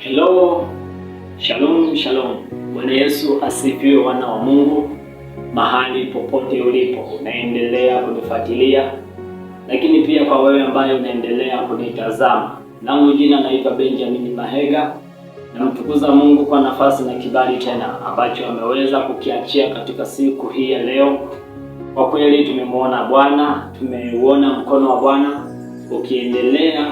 Hello, shalom shalom. Bwana Yesu asifiwe, wana wa Mungu. Mahali popote ulipo unaendelea kunifuatilia, lakini pia kwa wewe ambaye unaendelea kunitazama, langu jina naitwa Benjamin Mahega. Namtukuza Mungu kwa nafasi na kibali tena ambacho ameweza kukiachia katika siku hii ya leo. Kwa kweli tumemwona Bwana, tumeuona mkono wa Bwana ukiendelea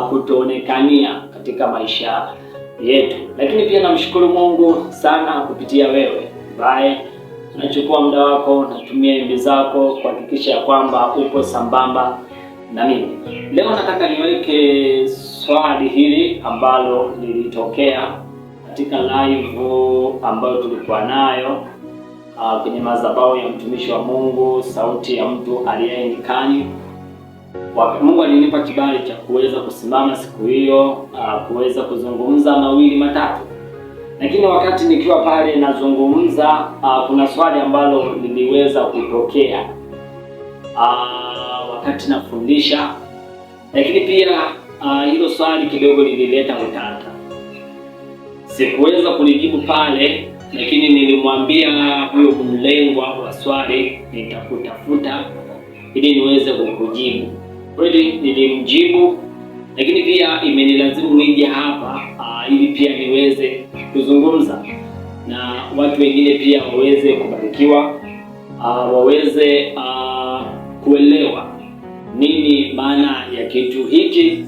kutuonekania katika maisha yetu. Lakini pia namshukuru Mungu sana kupitia wewe ambaye unachukua muda wako, natumia MB zako kuhakikisha ya kwamba upo sambamba na mimi. Leo nataka niweke swali hili ambalo lilitokea katika live ambayo tulikuwa nayo kwenye madhabahu ya mtumishi wa Mungu, sauti ya mtu aliye nyikani. Mungu alinipa kibali cha kuweza kusimama siku hiyo, kuweza kuzungumza mawili matatu. Lakini wakati nikiwa pale nazungumza, kuna swali ambalo liliweza kutokea wakati nafundisha, lakini pia hilo swali kidogo lilileta utata. Sikuweza kulijibu pale, lakini nilimwambia huyo mlengwa wa swali nitakutafuta ili niweze kukujibu. Kweli nilimjibu, lakini pia imenilazimu nije hapa ili pia niweze kuzungumza na watu wengine pia waweze kubarikiwa, waweze kuelewa nini maana ya kitu hiki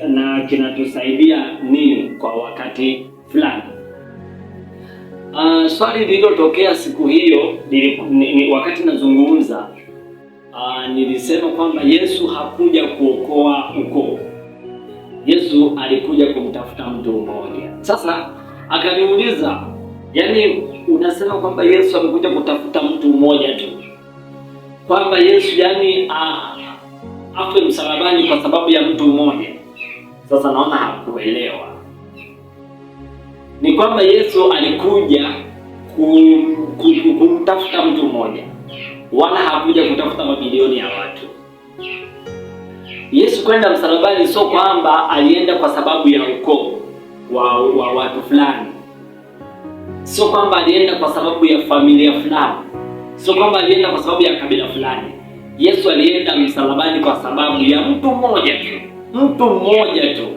na kinatusaidia nini kwa wakati fulani. Swali lililotokea siku hiyo wakati nazungumza, nilisema kwamba Yesu hakuja kuokoa ukoo. Yesu alikuja kumtafuta mtu mmoja. Sasa akaniuliza, yaani unasema kwamba Yesu amekuja kutafuta mtu mmoja tu? Kwamba Yesu yaani afe msalabani kwa sababu ya mtu mmoja? Sasa naona hakuelewa. Ni kwamba Yesu alikuja kumtafuta mtu mmoja, wala hakuja kutafuta mabilioni ya watu. Yesu kwenda msalabani sio kwamba alienda kwa sababu ya ukoo wa watu fulani, sio kwamba alienda kwa sababu ya familia fulani, sio kwamba alienda kwa sababu ya kabila fulani. Yesu alienda msalabani kwa sababu ya mtu mmoja tu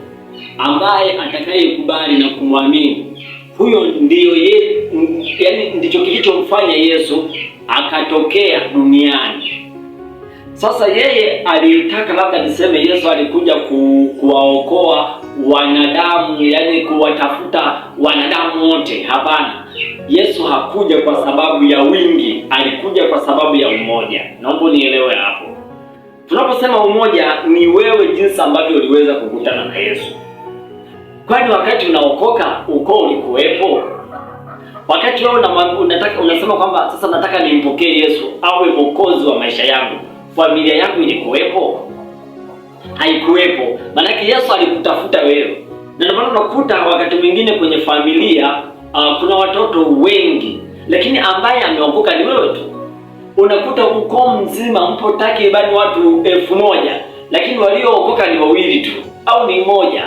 ambaye atakayekubali na kumwamini. Huyo ndiyo yaani ndicho kilichomfanya Yesu akatokea duniani. Sasa yeye alitaka, labda niseme Yesu alikuja kuwaokoa wanadamu, yaani kuwatafuta wanadamu wote. Hapana, Yesu hakuja kwa sababu ya wingi, alikuja kwa sababu ya umoja. Naomba nielewe hapo. Tunaposema umoja, ni wewe jinsi ambavyo uliweza kukutana na Yesu. Kwani wakati unaokoka ukoo ulikuwepo? Wakati wewe unasema kwamba sasa nataka nimpokee Yesu awe mwokozi wa maisha yangu, familia yangu ilikuwepo? Haikuwepo. Maana Yesu alikutafuta wewe. Na ndio maana unakuta wakati mwingine kwenye familia kuna watoto wengi, lakini ambaye ameokoka ni wewe tu. Unakuta ukoo mzima mpo takriban watu 1000, lakini waliookoka ni 2 tu au ni 1,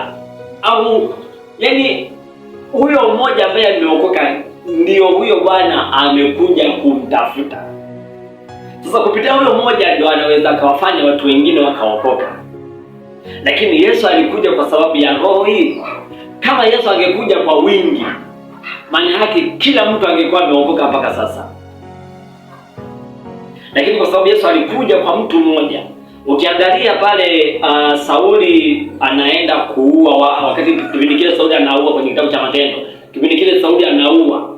au yani huyo mmoja ambaye ameokoka ndio huyo Bwana amekuja kumtafuta. Sasa kupitia huyo mmoja ndio anaweza akawafanya watu wengine wakaokoka. Lakini Yesu alikuja kwa sababu ya roho hii. Kama Yesu angekuja kwa wingi, maana yake kila mtu angekuwa ameokoka mpaka sasa. Lakini kwa sababu Yesu alikuja kwa mtu mmoja. Ukiangalia pale Sauli anaenda kuua wakati kipindi kile Sauli anaua kwenye kitabu cha Matendo. Kipindi kile Sauli anaua.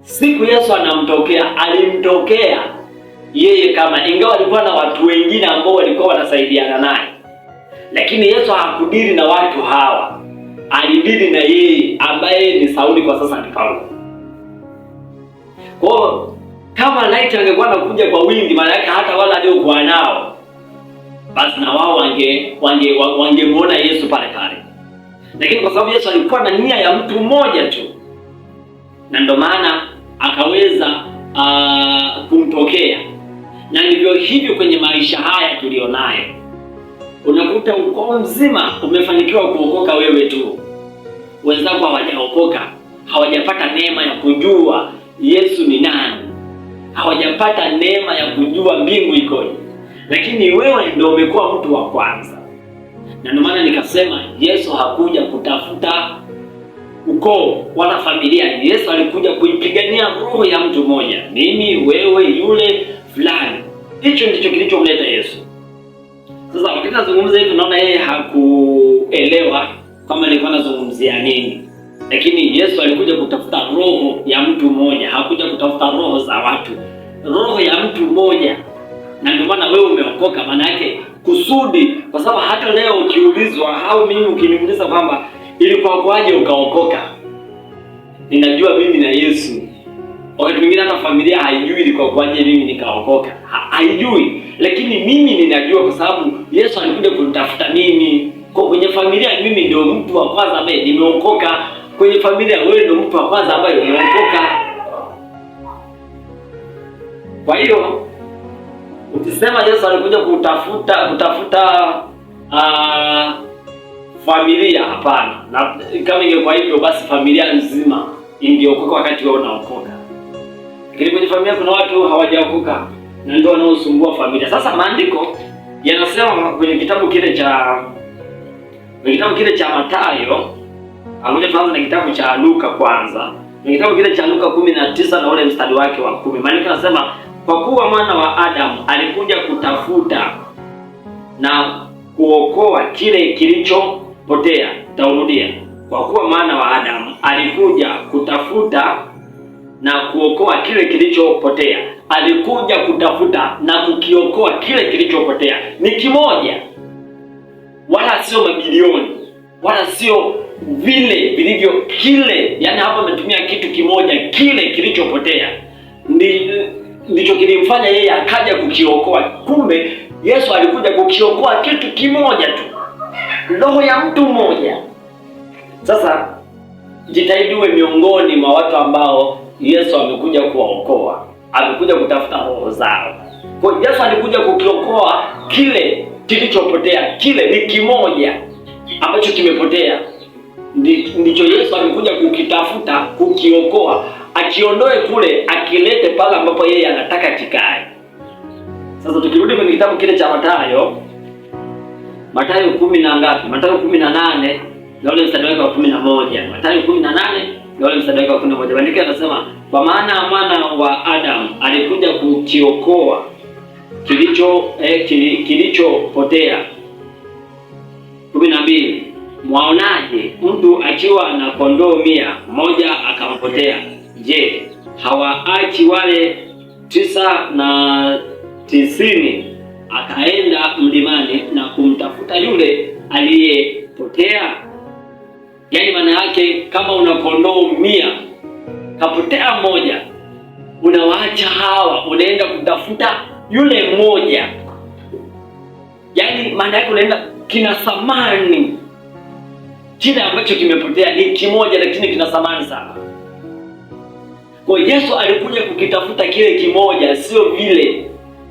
Siku Yesu anamtokea, alimtokea yeye kama, ingawa alikuwa na watu wengine ambao walikuwa wanasaidiana naye. Lakini Yesu hakudili na watu hawa. Alidili na yeye ambaye ni Sauli, kwa sasa ni Paulo. Kwa kama laiti angekuwa anakuja kwa wingi, maana yake hata wale aliokuwa nao basi na wao wangemuona Yesu pale pale. Lakini kwa sababu Yesu alikuwa na nia ya mtu mmoja tu, na ndio maana akaweza kumtokea. Na ndivyo hivyo kwenye maisha haya tulionayo. Unakuta ukoo mzima umefanikiwa kuokoka wewe tu. wenzako hawajaokoka, hawajapata neema ya kujua Yesu ni nani, hawajapata neema ya kujua mbingu ikoje, lakini wewe ndio umekuwa mtu wa kwanza. Na ndio maana nikasema Yesu hakuja kutafuta ukoo wala familia. Yesu alikuja kuipigania roho ya mtu mmoja, mimi, wewe, yule fulani. Hicho ndicho kilichomleta Yesu. Sasa wakati nazungumza hivi, naona yeye hakuelewa kama nilikuwa nazungumzia nini, lakini Yesu alikuja kutafuta roho ya mtu mmoja, hakuja kutafuta roho za watu, roho ya mtu mmoja. Na ndio maana wewe umeokoka, maana yake kusudi, kwa sababu hata leo ukiulizwa au mimi ukiniuliza kwamba ilikuwa kwaje ukaokoka, ninajua mimi na Yesu. Wakati mwingine hata familia haijui ilikuwa kwaje mimi nikaokoka, haijui, lakini mimi ninajua kwa sababu Yesu alikuja kunitafuta mimi. Kwa kwenye familia mimi ndio mtu wa kwanza ambaye nimeokoka. Kwenye familia wewe ndio mtu wa kwanza ambaye umeokoka. Kwa hiyo ukisema Yesu alikuja kutafuta familia, hapana. Na kama ingekuwa hivyo basi familia nzima ingeokoka wakati wao unaokoka. Lakini kwenye familia kuna watu hawajaokoka na ndio wanaosumbua familia. Sasa maandiko yanasema kwenye kitabu kile cha Mathayo, ngoja tuanze na kitabu cha Luka kwanza. Ni kitabu kile cha Luka 19 na ule mstari wake wa 10. Maandiko yanasema kwa kuwa mwana wa Adamu alikuja kutafuta na kuokoa kile kilichopotea. Taurudia. Kwa kuwa mwana wa Adamu alikuja kutafuta na kuokoa kile kilichopotea. Alikuja kutafuta na kukiokoa kile kilichopotea. Ni kimoja, wala sio mabilioni, wala sio vile vilivyo kile. Yani hapa ametumia kitu kimoja, kile kilichopotea. Ndicho kilimfanya yeye akaja kukiokoa. Kumbe Yesu alikuja kukiokoa kitu kimoja tu, roho ya mtu mmoja. Sasa jitahidi uwe miongoni mwa watu ambao Yesu amekuja kuwaokoa, amekuja kutafuta roho zao. Kwa Yesu alikuja kukiokoa kile kilichopotea. Kile ni kimoja ambacho kimepotea, ndicho Yesu amekuja kukitafuta, kukiokoa, akiondoe kule, akilete pale ambapo yeye anataka kikae. Sasa tukirudi kwenye kitabu kile cha Mathayo 10 na ngapi? Mathayo 18 na ule mstari wake wa 11. Mathayo 18 na ule mstari wake wa 11. Maandiko yanasema kwa maana mwana wa Adamu alikuja kukiokoa kilichopotea. 12. Mwaonaje mtu akiwa na kondoo 100, mmoja akampotea? Je, hawaachi wale 99 akaenda mlimani na kumtafuta yule aliyepotea? Yaani maana yake kama una kondoo 100 kapotea mmoja, unawaacha hawa, unaenda kutafuta yule mmoja. Yaani maana yake unaenda, kina thamani. Kile ambacho kimepotea ni kimoja lakini kina thamani sana. Kwa Yesu alikuja kukitafuta kile kimoja,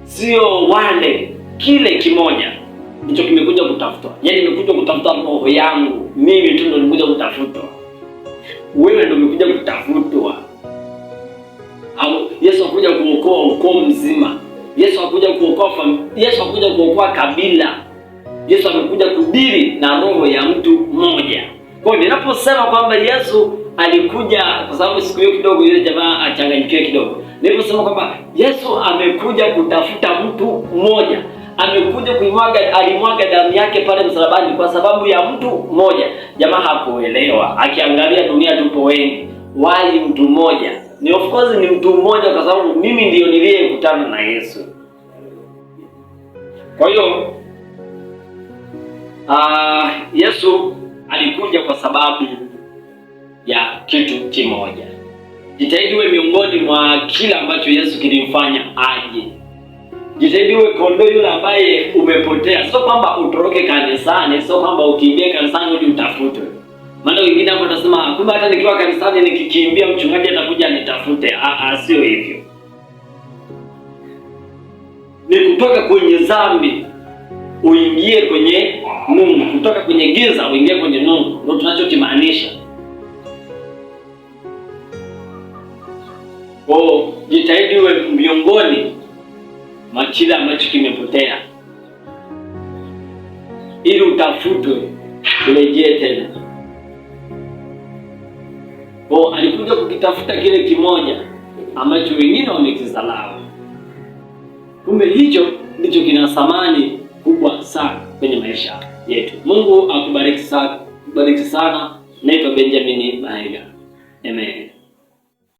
sio wale, kile kimoja ndicho kimekuja kutafutwa. Yaani nimekuja kutafuta roho yangu, mimi tu ndo nimekuja kutafutwa. Wewe ndo umekuja kutafutwa. Au Yesu hakuja kuokoa ukoo mzima. Yesu hakuja kuokoa kabila. Yesu amekuja kudili na roho ya mtu mmoja. Kwa hiyo ninaposema kwamba Yesu alikuja, kwa sababu siku hiyo kidogo yule jamaa achanganyikiwe kidogo. Niliposema kwamba Yesu amekuja kutafuta mtu mmoja, amekuja alimwaga damu yake pale msalabani kwa sababu ya mtu mmoja, jamaa hakuelewa. Akiangalia dunia tupo wengi, wali mtu mmoja. Ni of course ni mtu mmoja kwa sababu mimi ndio niliyekutana na Yesu. Kwa hiyo Yesu alikuja kwa sababu ya kitu kimoja. Jitahidi uwe miongoni mwa kila ambacho Yesu kilimfanya aje. Jitahidi uwe kondoo yule ambaye umepotea. Sio kwamba utoroke kanisani, sio kwamba ukimbie kanisani ili utafutwe. Maana wengine hapo watasema kumbe hata nikiwa kanisani nikikimbia mchungaji atakuja nitafute. Sio hivyo. Ni kutoka kwenye dhambi uingie kwenye Mungu, kutoka kwenye giza uingie kwenye Mungu. Ndio tunachokimaanisha. Kwa jitahidi uwe miongoni mwa kile ambacho kimepotea, ili utafutwe urejee tena. Kwa alikuja kukitafuta kile kimoja ambacho wengine wamekizalau. Kumbe hicho ndicho kina thamani kubwa sana kwenye maisha yetu. Mungu akubariki sana. Naitwa Benjamin Mahiga. Amen.